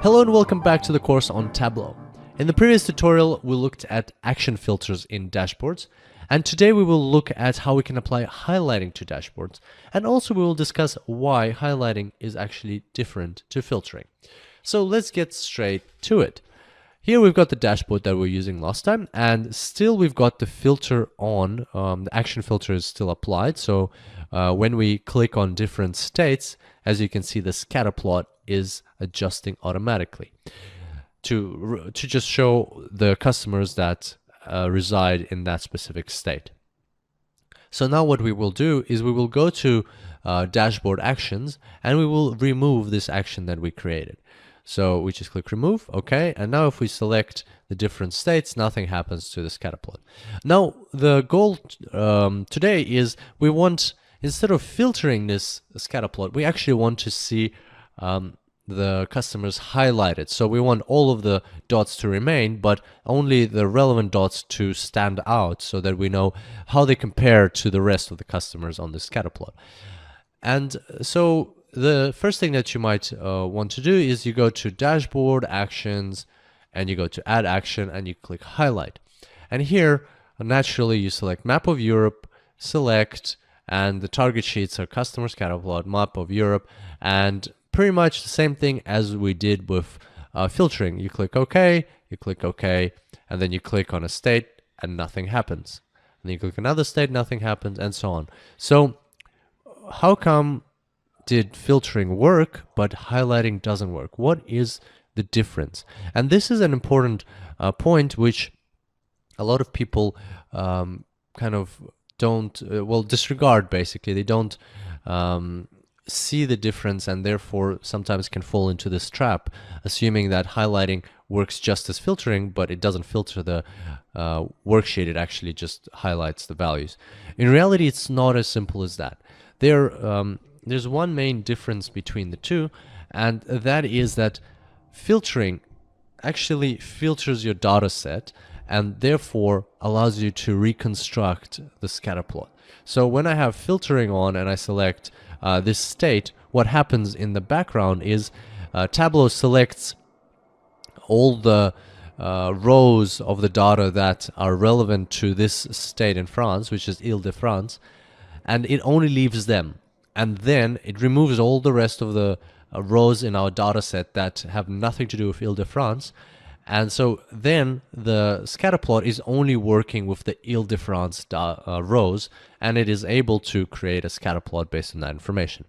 Hello and welcome back to the course on Tableau. In the previous tutorial, we looked at action filters in dashboards, and today we will look at how we can apply highlighting to dashboards, and also we will discuss why highlighting is actually different to filtering. So let's get straight to it. Here we've got the dashboard that we were using last time, and still we've got the filter on. The action filter is still applied, so when we click on different states, as you can see, the scatter plot is adjusting automatically to just show the customers that reside in that specific state. So now what we will do is we will go to dashboard actions, and we will remove this action that we created. So we just click remove, okay, and now if we select the different states, nothing happens to the scatter plot. Now the goal today is we want, instead of filtering this scatter plot, we actually want to see the customers highlighted. So we want all of the dots to remain, but only the relevant dots to stand out so that we know how they compare to the rest of the customers on the scatter plot. And so the first thing that you might want to do is you go to dashboard actions and you go to add action and you click highlight. And here, naturally, you select map of Europe, select, and the target sheets are customer scatter plot, map of Europe, and pretty much the same thing as we did with filtering. You click OK, and then you click on a state and nothing happens. And then you click another state, nothing happens, and so on. So how come did filtering work, but highlighting doesn't work? What is the difference? And this is an important point which a lot of people kind of don't, disregard basically. They don't see the difference, and therefore sometimes can fall into this trap, assuming that highlighting works just as filtering, but it doesn't filter the worksheet, it actually just highlights the values. In reality, it's not as simple as that. There's one main difference between the two, and that is that filtering actually filters your data set and therefore allows you to reconstruct the scatter plot. So when I have filtering on and I select this state, what happens in the background is Tableau selects all the rows of the data that are relevant to this state in France, which is Île-de-France, and it only leaves them. And then it removes all the rest of the rows in our data set that have nothing to do with Île-de-France. And so then the scatter plot is only working with the Île-de-France rows, and it is able to create a scatter plot based on that information.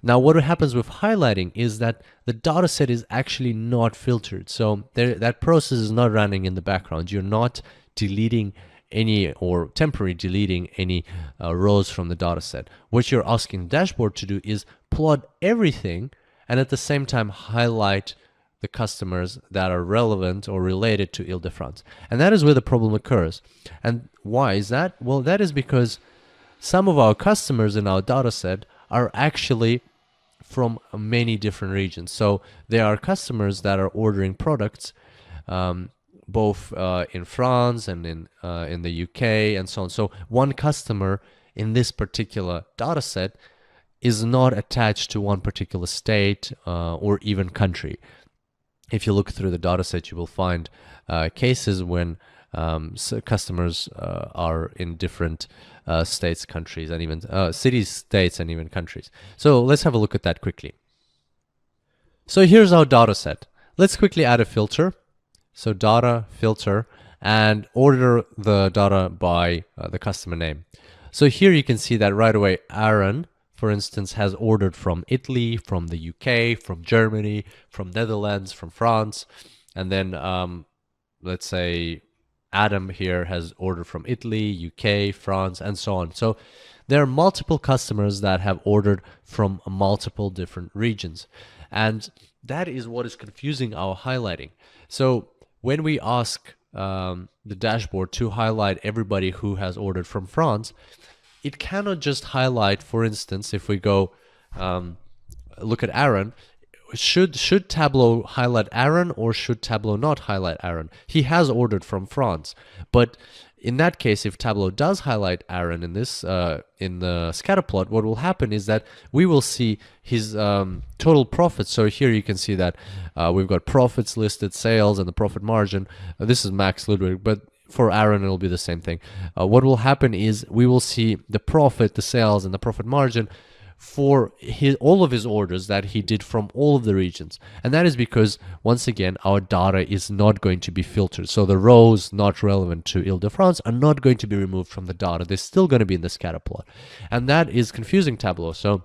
Now, what happens with highlighting is that the data set is actually not filtered. So that process is not running in the background. You're not deleting any or temporarily deleting any rows from the data set. What you're asking the dashboard to do is plot everything and at the same time highlight the customers that are relevant or related to Île-de-France. And that is where the problem occurs. And why is that? Well, that is because some of our customers in our data set are actually from many different regions. So there are customers that are ordering products both in France and in the UK and so on. So one customer in this particular data set is not attached to one particular state or even country. If you look through the data set, you will find cases when customers are in different states, countries, and even cities, states, and even countries. So let's have a look at that quickly. So here's our data set. Let's quickly add a filter. So data, filter, and order the data by the customer name. So here you can see that right away Aaron, for instance, has ordered from Italy, from the UK, from Germany, from Netherlands, from France. And then let's say Adam here has ordered from Italy, UK, France, and so on. So there are multiple customers that have ordered from multiple different regions. And that is what is confusing our highlighting. So when we ask the dashboard to highlight everybody who has ordered from France, it cannot just highlight, for instance, if we go look at Aaron, should Tableau highlight Aaron or should Tableau not highlight Aaron? He has ordered from France, but in that case, if Tableau does highlight Aaron in this in the scatter plot, what will happen is that we will see his total profits. So here you can see that we've got profits listed, sales, and the profit margin. This is Max Ludwig, but for Aaron it'll be the same thing. What will happen is we will see the profit, the sales, and the profit margin for all of his orders that he did from all of the regions. And that is because, once again, our data is not going to be filtered. So the rows not relevant to Ile-de-France are not going to be removed from the data. They're still going to be in the scatter plot. And that is confusing Tableau. So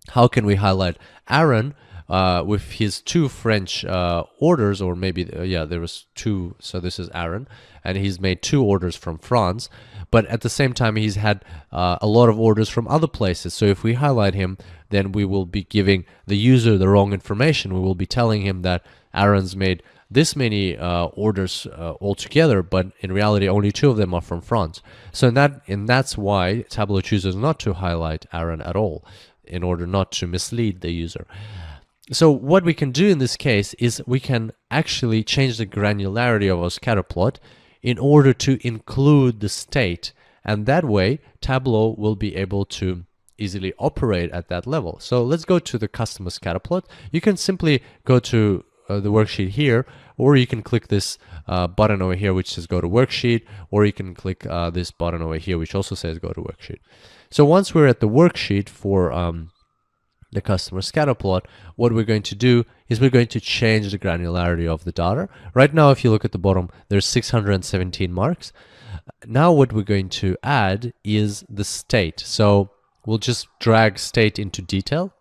how can we highlight Aaron with his two French orders, or maybe, yeah, there was two. So this is Aaron, and he's made two orders from France. But at the same time, he's had a lot of orders from other places. So if we highlight him, then we will be giving the user the wrong information. We will be telling him that Aaron's made this many orders altogether, but in reality, only two of them are from France. So that's why Tableau chooses not to highlight Aaron at all, in order not to mislead the user. So what we can do in this case is we can actually change the granularity of our scatter plot in order to include the state, and that way Tableau will be able to easily operate at that level. So let's go to the customer scatter plot. You can simply go to the worksheet here, or you can click this button over here which says go to worksheet, or you can click this button over here which also says go to worksheet. So once we're at the worksheet for the customer scatter plot, what we're going to do is we're going to change the granularity of the data. Right now, if you look at the bottom, there's 617 marks. Now what we're going to add is the state. So we'll just drag state into detail,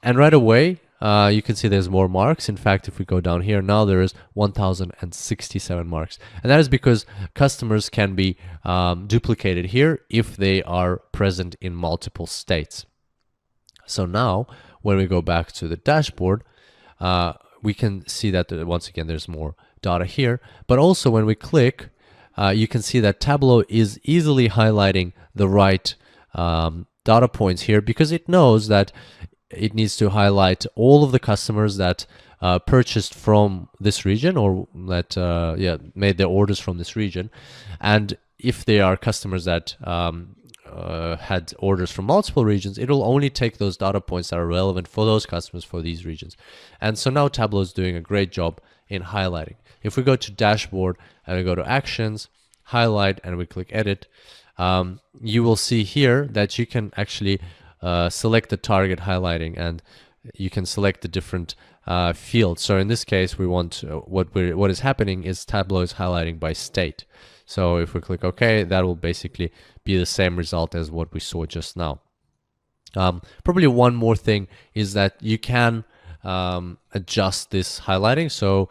and right away you can see there's more marks. In fact, if we go down here, now there is 1067 marks, and that is because customers can be duplicated here if they are present in multiple states. So now when we go back to the dashboard, we can see that once again there's more data here, but also when we click, you can see that Tableau is easily highlighting the right data points here, because it knows that it needs to highlight all of the customers that purchased from this region, or that made their orders from this region. And if they are customers that had orders from multiple regions, it will only take those data points that are relevant for those customers for these regions. And so now Tableau is doing a great job in highlighting. If we go to dashboard and we go to actions, highlight, and we click edit, you will see here that you can actually select the target highlighting, and you can select the different fields. So in this case, we want what is happening is Tableau is highlighting by state. So if we click OK, that will basically be the same result as what we saw just now. Probably one more thing is that you can adjust this highlighting. So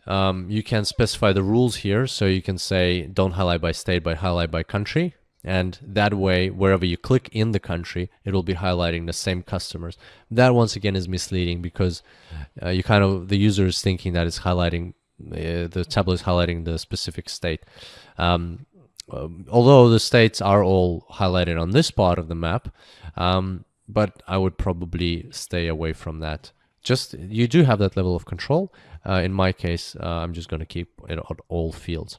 you can specify the rules here. So you can say don't highlight by state, but highlight by country. And that way, wherever you click in the country, it will be highlighting the same customers. That once again is misleading, because the user is thinking that it's highlighting, the Tableau is highlighting the specific state. Although the states are all highlighted on this part of the map, but I would probably stay away from that. Just, you do have that level of control. In my case, I'm just going to keep it on all fields.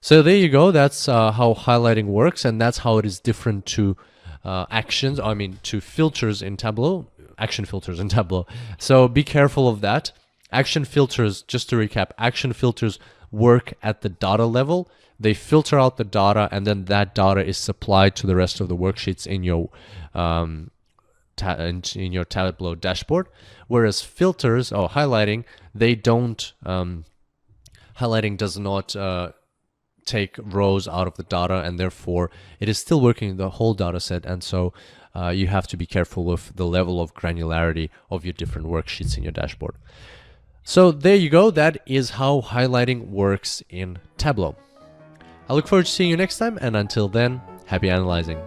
So there you go. That's how highlighting works, and that's how it is different to to filters in Tableau, action filters in Tableau. So be careful of that. Action filters, just to recap, action filters work at the data level. They filter out the data, and then that data is supplied to the rest of the worksheets in your Tableau dashboard. Whereas filters or highlighting, they don't. Highlighting does not take rows out of the data, and therefore it is still working in the whole data set. And so you have to be careful with the level of granularity of your different worksheets in your dashboard. So there you go. That is how highlighting works in Tableau. I look forward to seeing you next time, and until then, happy analyzing.